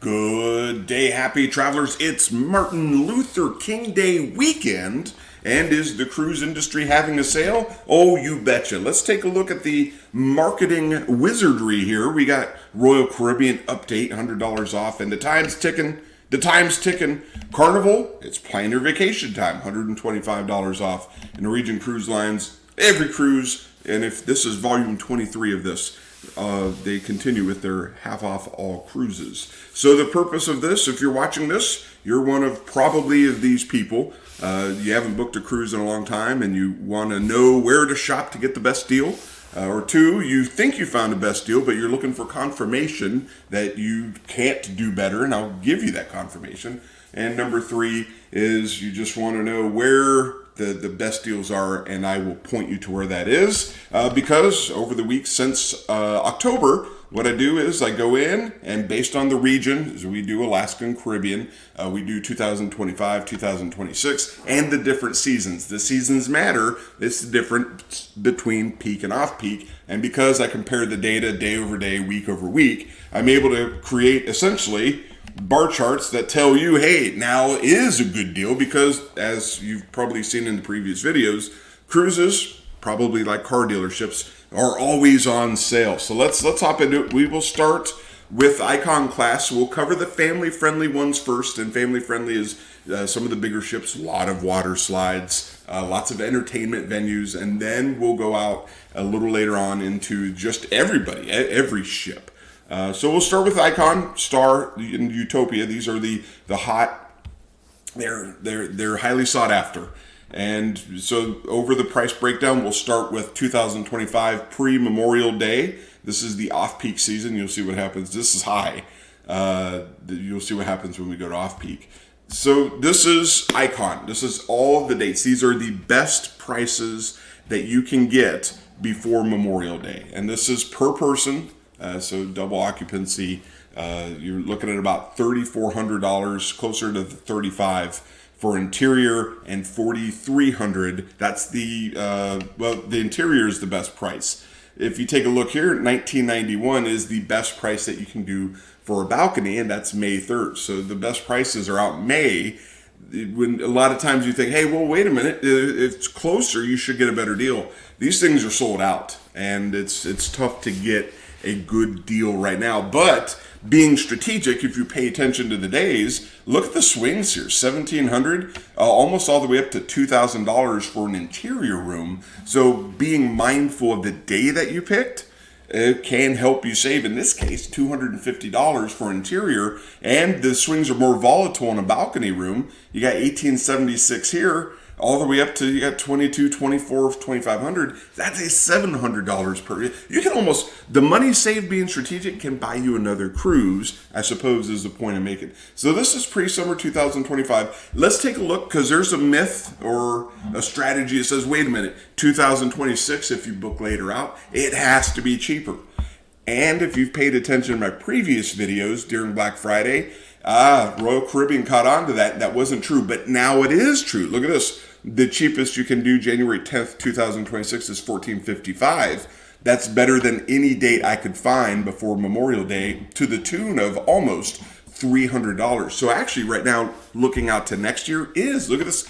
Good day, happy travelers. It's Martin Luther King Day weekend. And is the cruise industry having a sale? Oh, you betcha. Let's take a look at the marketing wizardry here. We got Royal Caribbean up to $800 off, and the time's ticking. The time's ticking. Carnival, it's plan your vacation time, $125 off. And Norwegian Cruise Lines, every cruise, and if this is volume 23 of this, they continue with their half off all cruises. So the purpose of this, if you're watching this, you're one of probably of these people. You haven't booked a cruise in a long time and you want to know where to shop to get the best deal. Or two, you think you found the best deal, but you're looking for confirmation that you can't do better, and I'll give you that confirmation. And number three is you just want to know where the best deals are, and I will point you to where that is. Because over the week since October, what I do is I go in, and based on the region, so we do Alaska and Caribbean, we do 2025, 2026, and the different seasons. The seasons matter. It's the difference between peak and off-peak. And because I compare the data day over day, week over week, I'm able to create essentially bar charts that tell you, hey, now is a good deal, because as you've probably seen in the previous videos, cruises, probably like car dealerships, are always on sale. So let's hop into it. We will start with Icon class. We'll cover the family-friendly ones first, and family-friendly is some of the bigger ships, a lot of water slides, lots of entertainment venues, and then we'll go out a little later on into just everybody, every ship. So we'll start with Icon, Star, and Utopia. These are the hot. They're highly sought after. And so over the price breakdown, we'll start with 2025 pre-Memorial Day. This is the off-peak season. You'll see what happens. This is high. You'll see what happens when we go to off-peak. So this is Icon. This is all the dates. These are the best prices that you can get before Memorial Day. And this is per person. So double occupancy, you're looking at about $3,400, closer to the $3,500 for interior, and $4,300. That's the interior is the best price. If you take a look here, $1,991 is the best price that you can do for a balcony, and that's May 3rd. So the best prices are out May. When a lot of times you think, hey, well, wait a minute, if it's closer, you should get a better deal. These things are sold out, and it's tough to get a good deal right now. But being strategic, if you pay attention to the days, look at the swings here. $1,700, almost all the way up to $2,000 for an interior room. So being mindful of the day that you picked, it can help you save, in this case, $250 for interior. And the swings are more volatile in a balcony room. You got $1,876 here, all the way up to, you got $2,200, $2,400, $2,500. That's a $700 per year. You can almost, the money saved being strategic can buy you another cruise, I suppose is the point I'm making. So this is pre-summer 2025. Let's take a look, because there's a myth or a strategy that says, wait a minute, 2026, if you book later out, it has to be cheaper. And if you've paid attention to my previous videos during Black Friday, Royal Caribbean caught on to that. That wasn't true, but now it is true. Look at this. The cheapest you can do January 10th, 2026 is $1,455. That's better than any date I could find before Memorial Day, to the tune of almost $300. So actually right now, looking out to next year is, look at this,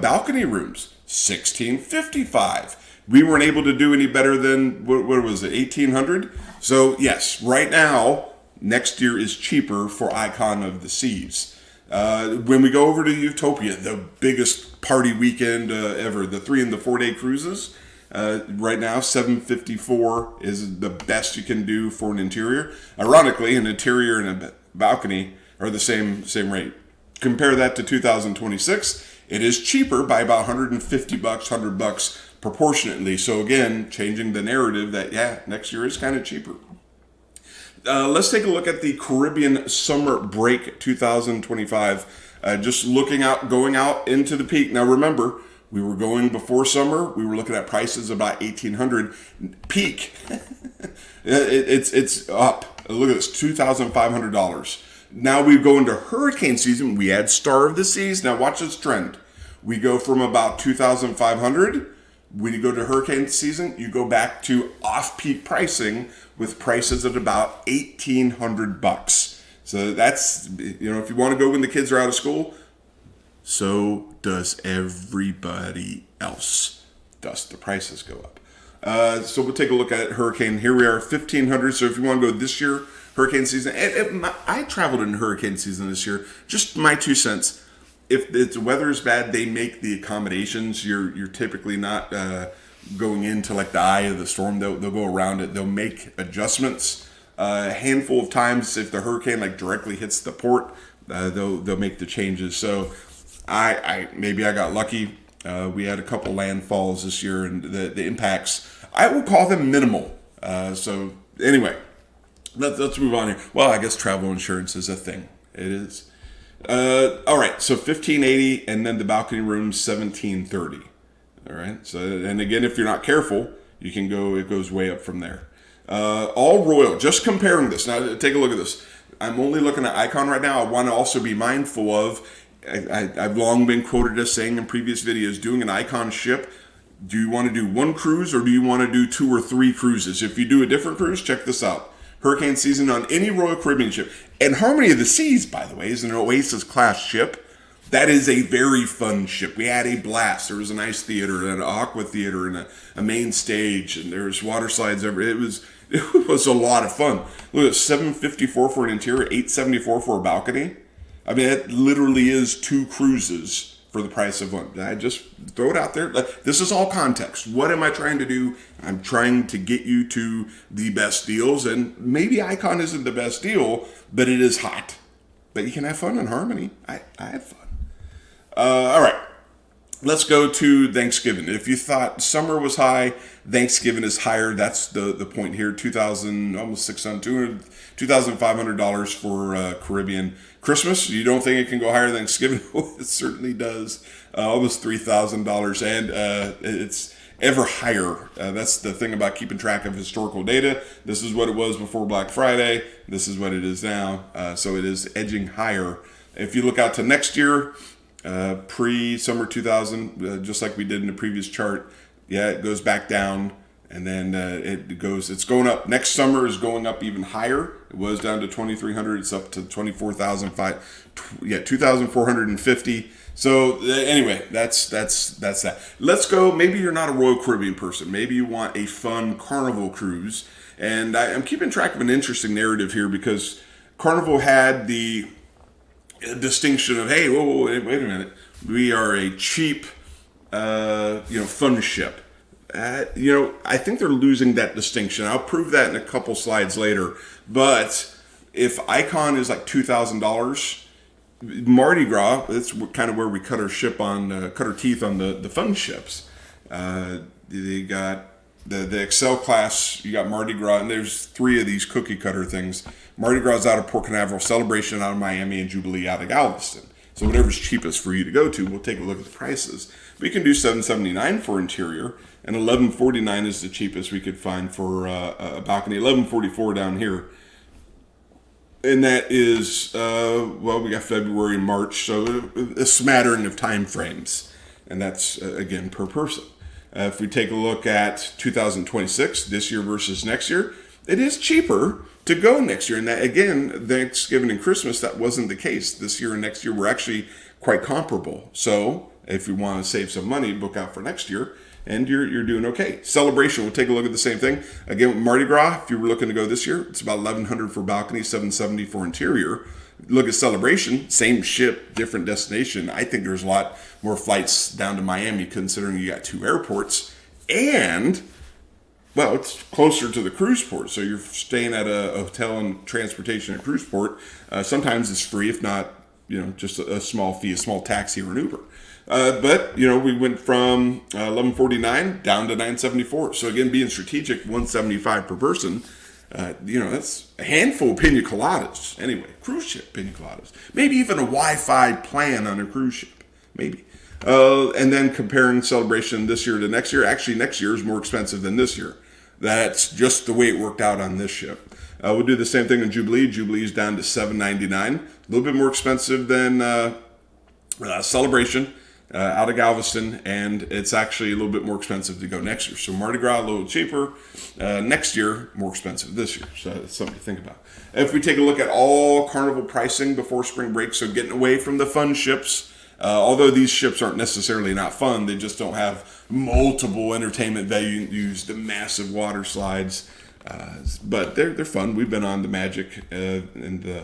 balcony rooms, $1,655. We weren't able to do any better than, what was it, $1,800? So yes, right now, next year is cheaper for Icon of the Seas. When we go over to Utopia, the biggest party weekend ever, the 3 and the 4 day cruises, right now $754 is the best you can do for an interior. Ironically, an interior and a balcony are the same rate. Compare that to 2026, it is cheaper by about $150, $100 proportionately. So again, changing the narrative that, yeah, next year is kind of cheaper. Let's take a look at the Caribbean Summer Break 2025. Just looking out, going out into the peak. Now remember, we were going before summer. We were looking at prices about $1,800. Peak, it's up. Look at this, $2,500. Now we go into hurricane season. We add Star of the Seas. Now watch this trend. We go from about $2,500 When you go to hurricane season, you go back to off-peak pricing with prices at about $1,800. So that's, if you want to go when the kids are out of school, so does everybody else. Thus, the prices go up. So we'll take a look at hurricane. Here we are, 1,500. So if you want to go this year, hurricane season. I traveled in hurricane season this year. Just my 2 cents. If the weather is bad, they make the accommodations. You're typically not going into like the eye of the storm. They'll go around it. They'll make adjustments. A handful of times, if the hurricane like directly hits the port, they'll make the changes. So maybe I got lucky. We had a couple landfalls this year, and the impacts, I will call them minimal. So anyway, let's move on here. Well, I guess travel insurance is a thing. It is. All right, so $1,580, and then the balcony room $1,730. All right, so, and again, if you're not careful, you can go. It goes way up from there. All royal. Just comparing this now. Take a look at this. I'm only looking at Icon right now. I want to also be mindful of. I've long been quoted as saying in previous videos, doing an Icon ship. Do you want to do one cruise or do you want to do 2 or 3 cruises? If you do a different cruise, check this out. Hurricane season on any Royal Caribbean ship. And Harmony of the Seas, by the way, is an Oasis class ship. That is a very fun ship. We had a blast. There was a nice theater and an aqua theater and a main stage, and there was water slides everywhere. It was a lot of fun. Look at $754 for an interior, $874 for a balcony. I mean, it literally is 2 cruises for the price of one. I just throw it out there. This is all context. What am I trying to do? I'm trying to get you to the best deals, and maybe Icon isn't the best deal, but it is hot. But you can have fun in Harmony. I had fun. All right. Let's go to Thanksgiving. If you thought summer was high, Thanksgiving is higher. That's the point here. $2,500 for Caribbean. Christmas, you don't think it can go higher than Thanksgiving? It certainly does. Almost $3,000, and it's ever higher. That's the thing about keeping track of historical data. This is what it was before Black Friday. This is what it is now. So it is edging higher. If you look out to next year, pre-summer 2000, just like we did in the previous chart, it goes back down, and then it's going up. Next summer is going up even higher. It was down to 2,300. It's up to 2,450. So anyway, that's that. Let's go. Maybe you're not a Royal Caribbean person. Maybe you want a fun Carnival cruise. And I'm keeping track of an interesting narrative here because Carnival had the distinction of, hey, whoa, wait a minute. We are a cheap, fun ship. I think they're losing that distinction. I'll prove that in a couple slides later. But if Icon is like $2,000, Mardi Gras, that's kind of where we cut our teeth on the fun ships. They got the Excel class, you got Mardi Gras, and there's 3 of these cookie cutter things. Mardi Gras out of Port Canaveral, Celebration out of Miami, and Jubilee out of Galveston. So whatever's cheapest for you to go to, we'll take a look at the prices. We can do $779 for interior, and $1,149 is the cheapest we could find for a balcony. $1,144 down here. And that is, we got February and March, so a smattering of time frames. And that's, again, per person. If we take a look at 2026, this year versus next year, it is cheaper to go next year. And that, again, Thanksgiving and Christmas, that wasn't the case. This year and next year were actually quite comparable. So if you want to save some money, book out for next year, and you're doing okay. Celebration, we'll take a look at the same thing. Again, with Mardi Gras, if you were looking to go this year, it's about $1,100 for balcony, $770 for interior. Look at Celebration, same ship, different destination. I think there's a lot more flights down to Miami considering you got 2 airports. And, well, it's closer to the cruise port. So you're staying at a hotel and transportation at a cruise port. Sometimes it's free, if not, just a small fee, a small taxi or an Uber. But we went from $1,149 down to $974. So again, being strategic, $175 per person. That's a handful of pina coladas. Anyway, cruise ship pina coladas. Maybe even a Wi-Fi plan on a cruise ship. Maybe. And then comparing Celebration this year to next year. Actually, next year is more expensive than this year. That's just the way it worked out on this ship. We'll do the same thing in Jubilee. Jubilee is down to $799. A little bit more expensive than Celebration. out of Galveston, and it's actually a little bit more expensive to go next year. So Mardi Gras a little cheaper, next year more expensive this year. So it's something to think about. If we take a look at all Carnival pricing before spring break, so getting away from the fun ships, although these ships aren't necessarily not fun, they just don't have multiple entertainment venues, the massive water slides, but they're fun. We've been on the Magic and the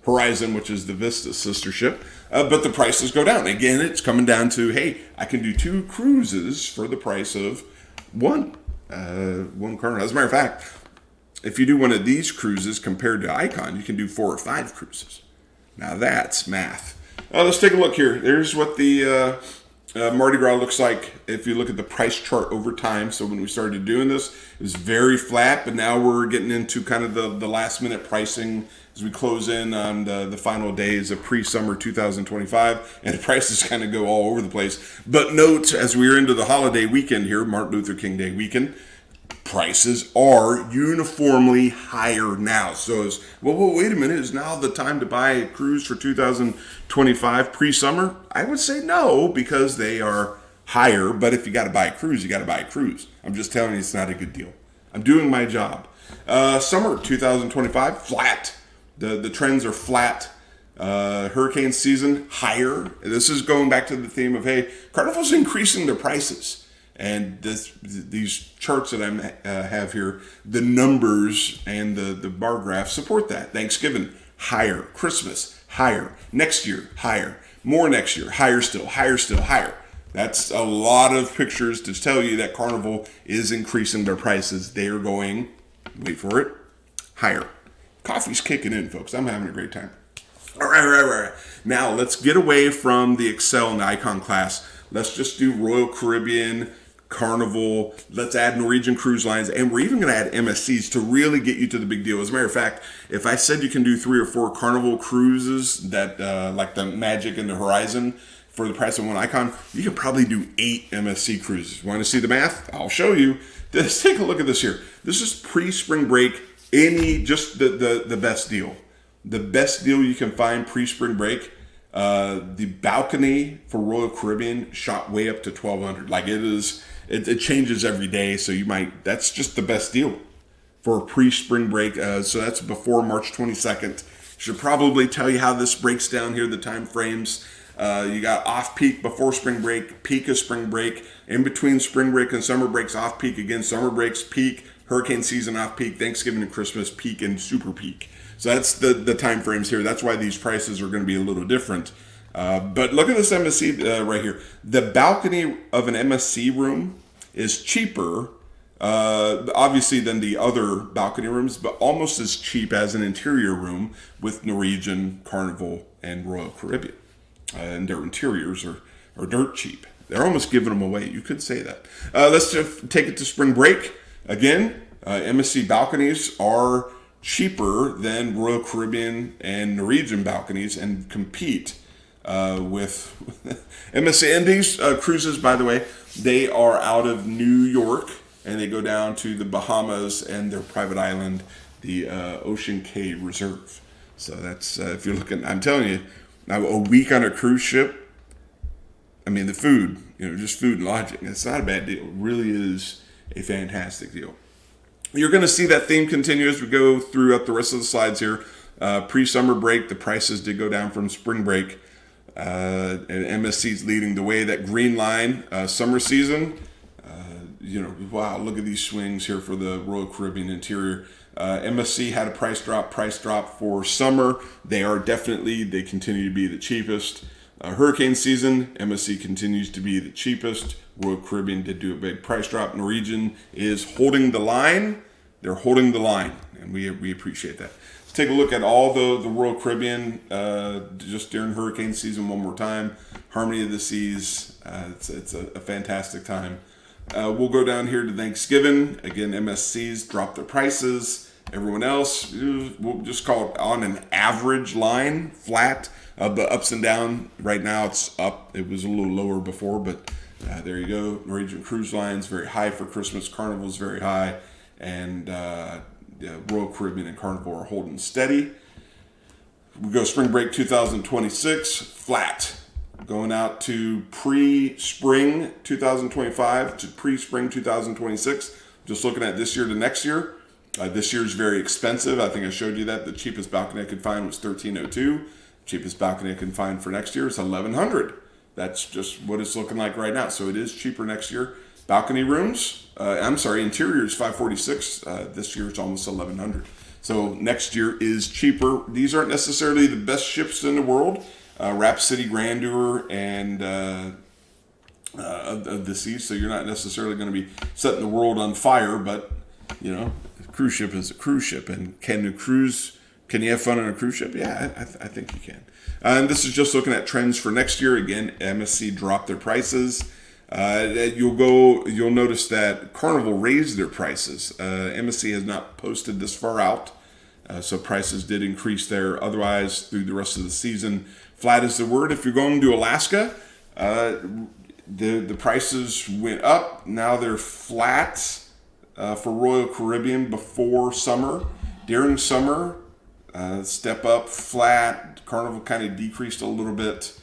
Horizon, which is the Vista sister ship, but the prices go down. Again, it's coming down to, hey, I can do 2 cruises for the price of one Carnival. As a matter of fact, if you do one of these cruises compared to Icon, you can do 4 or 5 cruises. Now that's math. Let's take a look here. There's what the Mardi Gras looks like if you look at the price chart over time. So when we started doing this, it was very flat, but now we're getting into kind of the last minute pricing as we close in on the final days of pre-summer 2025, and the prices kind of go all over the place. But note, as we're into the holiday weekend here, Martin Luther King Day weekend, prices are uniformly higher now. So it's, well, wait a minute, is now the time to buy a cruise for 2025 pre-summer? I would say no, because they are higher. But if you got to buy a cruise, you got to buy a cruise. I'm just telling you, it's not a good deal. I'm doing my job. Summer 2025, flat. The trends are flat. Hurricane season, higher. This is going back to the theme of, hey, Carnival's increasing their prices. And these charts that I have here, the numbers and the bar graph support that. Thanksgiving, higher. Christmas, higher. Next year, higher. More next year, higher still, higher still, higher. That's a lot of pictures to tell you that Carnival is increasing their prices. They are going, wait for it, higher. Coffee's kicking in, folks. I'm having a great time. All right. Now, let's get away from the Excel and the Icon class. Let's just do Royal Caribbean, Carnival, let's add Norwegian Cruise Lines, and we're even going to add MSCs to really get you to the big deal. As a matter of fact, if I said you can do 3 or 4 Carnival cruises that like the Magic and the Horizon for the price of one Icon, you can probably do 8 MSC cruises. Want to see the math? I'll show you. Let's take a look at this here. This is pre-spring break, just the best deal. The best deal you can find pre-spring break. The balcony for Royal Caribbean shot way up to $1,200. Like it changes every day. So that's just the best deal for a pre-spring break. So that's before March 22nd. Should probably tell you how this breaks down here, the time frames. You got off-peak before spring break, peak of spring break, in between spring break and summer breaks, off-peak again, summer breaks, peak, hurricane season off-peak, Thanksgiving and Christmas, peak and super peak. So that's the time frames here. That's why these prices are going to be a little different. But look at this MSC right here. The balcony of an MSC room is cheaper, obviously, than the other balcony rooms, but almost as cheap as an interior room with Norwegian, Carnival, and Royal Caribbean. And their interiors are dirt cheap. They're almost giving them away. You could say that. Let's just take it to spring break. Again, MSC balconies are cheaper than Royal Caribbean and Norwegian balconies and compete with MSC. And these cruises, by the way, they are out of New York and they go down to the Bahamas and their private island, the Ocean Cay Reserve. So that's, if you're looking, I'm telling you, now a week on a cruise ship, I mean, the food, just food and lodging, it's not a bad deal. It really is a fantastic deal. You're going to see that theme continue as we go throughout the rest of the slides here. Pre-summer break, the prices did go down from spring break. And MSC's leading the way. That green line, summer season, wow, look at these swings here for the Royal Caribbean interior. MSC had a price drop for summer. They continue to be the cheapest. Hurricane season, MSC continues to be the cheapest. Royal Caribbean did do a big price drop. Norwegian is holding the line. They're holding the line, and we appreciate that. Let's take a look at all the Royal Caribbean just during hurricane season one more time. Harmony of the Seas, it's a fantastic time. We'll go down here to Thanksgiving. Again, MSCs dropped their prices. Everyone else, we'll just call it on an average line, flat. The ups and down, right now it's up. It was a little lower before, but there you go. Norwegian Cruise Line's very high for Christmas. Carnival's very high. And Royal Caribbean and Carnival are holding steady. We go spring break 2026, flat. going out to pre-spring 2025 to pre-spring 2026. Just looking at this year to next year. This year is very expensive. I think I showed you that. The cheapest balcony I could find was $1,302. Cheapest balcony I can find for next year is $1,100. That's just what it's looking like right now. So it is cheaper next year. Balcony rooms, interior is $546. This year it's almost $1,100. So next year is cheaper. These aren't necessarily the best ships in the world. Rhapsody Grandeur and of the sea. So you're not necessarily going to be setting the world on fire, but you know, a cruise ship is a cruise ship. And can you have fun on a cruise ship? Yeah, I think you can. And this is just looking at trends for next year. Again, MSC dropped their prices. You'll notice that Carnival raised their prices. MSC has not posted this far out, so prices did increase there. Otherwise, through the rest of the season, flat is the word. If you're going to Alaska, the prices went up. Now they're flat for Royal Caribbean before summer. During summer, step up, flat. Carnival kind of decreased a little bit.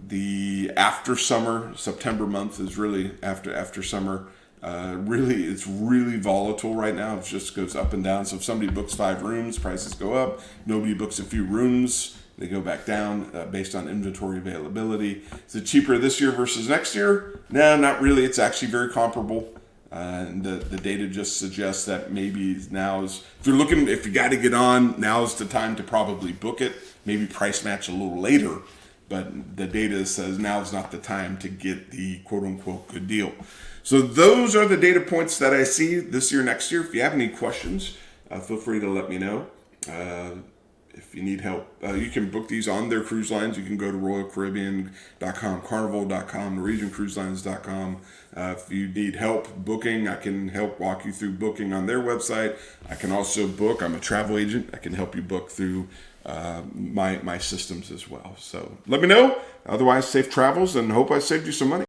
The after summer, September month is really after summer. It's really volatile right now. It just goes up and down. So if somebody books 5 rooms, prices go up. Nobody books a few rooms, they go back down based on inventory availability. Is it cheaper this year versus next year? No, not really. It's actually very comparable. And the data just suggests that maybe now is, if you got to get on, now is the time to probably book it. Maybe price match a little later. But the data says now is not the time to get the quote-unquote good deal. So those are the data points that I see this year, next year. If you have any questions, feel free to let me know. If you need help, you can book these on their cruise lines. You can go to RoyalCaribbean.com, Carnival.com, NorwegianCruiseLines.com. If you need help booking, I can help walk you through booking on their website. I can also book. I'm a travel agent. I can help you book through my systems as well. So let me know. Otherwise, safe travels, and hope I saved you some money.